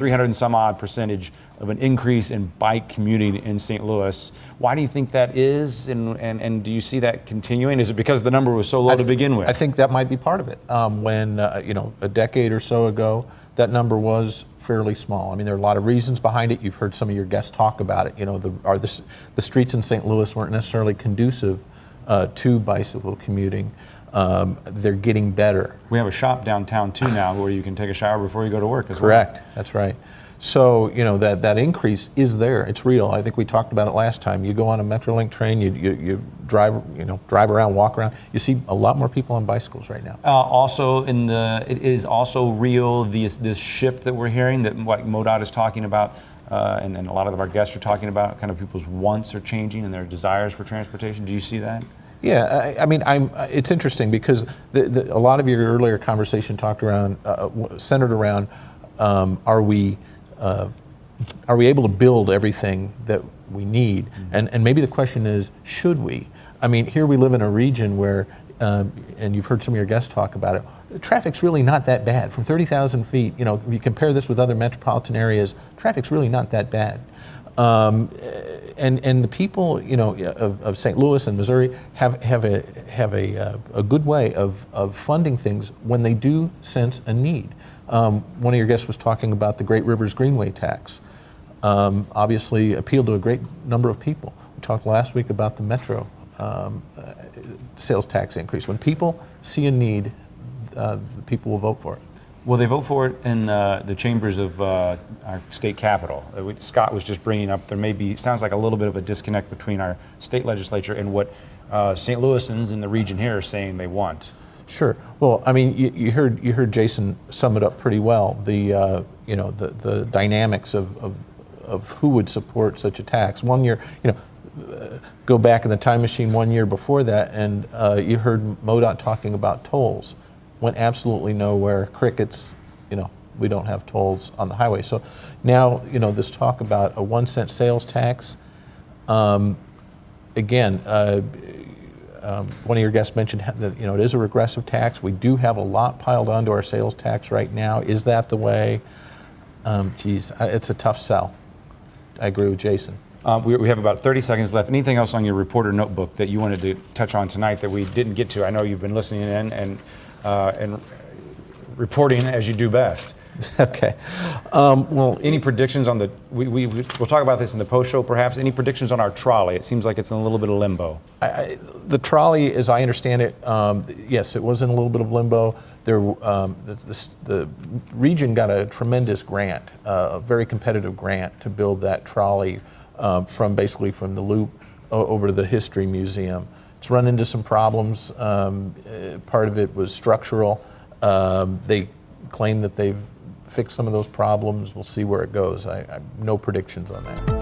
300 and some odd percentage of an increase in bike commuting in St. Louis. Why do you think that is, and do you see that continuing? Is it because the number was so low to begin with? I think that might be part of it. When a decade or so ago, that number was fairly small. I mean, there are a lot of reasons behind it. You've heard some of your guests talk about it. The streets in St. Louis weren't necessarily conducive to bicycle commuting. They're getting better. We have a shop downtown too now where you can take a shower before you go to work as well. Correct, that's right. So that increase is there. It's real. I think we talked about it last time. You go on a Metrolink train, you drive around, walk around. You see a lot more people on bicycles right now. Also, it is also real this shift that we're hearing that like MoDOT is talking about, and a lot of our guests are talking about. Kind of people's wants are changing and their desires for transportation. Do you see that? Yeah, I mean, it's interesting because a lot of your earlier conversation centered around are we able to build everything that we need? Mm-hmm. And maybe the question is, should we? I mean, here we live in a region where, and you've heard some of your guests talk about it, the traffic's really not that bad. From 30,000 feet, if you compare this with other metropolitan areas, traffic's really not that bad. And the people, of St. Louis and Missouri have a good way of funding things when they do sense a need. One of your guests was talking about the Great Rivers Greenway tax. Obviously appealed to a great number of people. We talked last week about the Metro sales tax increase. When people see a need, the people will vote for it. Well, they vote for it in the chambers of our state capitol. Scott was just bringing up sounds like a little bit of a disconnect between our state legislature and what St. Louisans in the region here are saying they want. Sure. Well, I mean, you heard Jason sum it up pretty well. The dynamics of who would support such a tax. 1 year, go back in the time machine 1 year before that, and you heard MoDOT talking about tolls. Went absolutely nowhere. Crickets. We don't have tolls on the highway. So now, this talk about a 1 cent sales tax. Again. One of your guests mentioned that it is a regressive tax. We do have a lot piled onto our sales tax right now. Is that the way? It's a tough sell. I agree with Jason. We have about 30 seconds left. Anything else on your reporter notebook that you wanted to touch on tonight that we didn't get to? I know you've been listening in and reporting as you do best. Okay. Well, any predictions on we'll talk about this in the post show perhaps. Any predictions on our trolley? It seems like it's in a little bit of limbo. The trolley, as I understand it, yes, it was in a little bit of limbo. The region got a tremendous grant, a very competitive grant to build that trolley from the loop over to the History Museum. It's run into some problems. Part of it was structural. They claim that they've fix some of those problems. We'll see where it goes. I have no predictions on that.